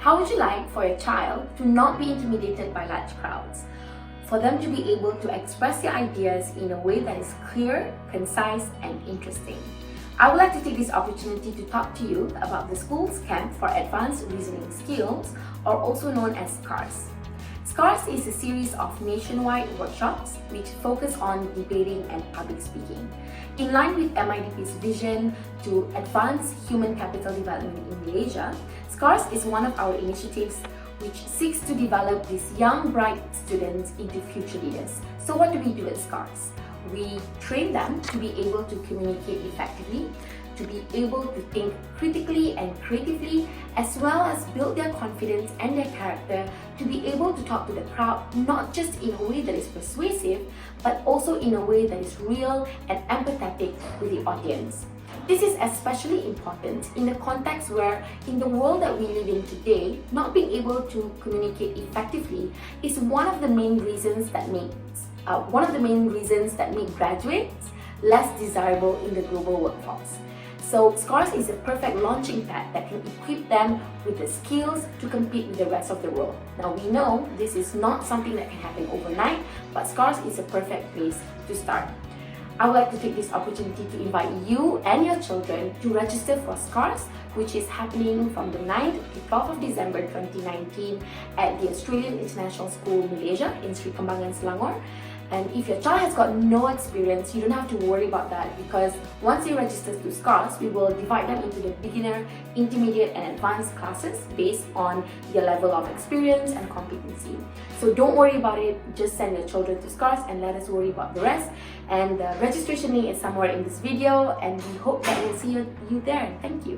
How would you like for your child to not be intimidated by large crowds? For them to be able to express their ideas in a way that is clear, concise, and interesting. I would like to take this opportunity to talk to you about the school's camp for advanced reasoning skills, or also known as SCARS. SCARS is a series of nationwide workshops which focus on debating and public speaking. In line with MIDP's vision to advance human capital development in Malaysia, SCARS is one of our initiatives which seeks to develop these young, bright students into future leaders. So what do we do at SCARS? We train them to be able to communicate effectively, to be able to think critically and creatively, as well as build their confidence and their character to be able to talk to the crowd not just in a way that is persuasive, but also in a way that is real and empathetic with the audience. This is especially important in the context where, in the world that we live in today, not being able to communicate effectively is one of the main reasons that make graduates less desirable in the global workforce. So SCARS is a perfect launching pad that can equip them with the skills to compete with the rest of the world. Now we know this is not something that can happen overnight, but SCARS is a perfect place to start. I would like to take this opportunity to invite you and your children to register for SCARS, which is happening from the 9th to 12th of December 2019 at the Australian International School, Malaysia in Sri Kembangan, Selangor. And if your child has got no experience, you don't have to worry about that, because once they register to SCARS, we will divide them into the beginner, intermediate and advanced classes based on their level of experience and competency. So don't worry about it, just send your children to SCARS and let us worry about the rest. And the registration link is somewhere in this video, and we hope that we'll see you there. Thank you.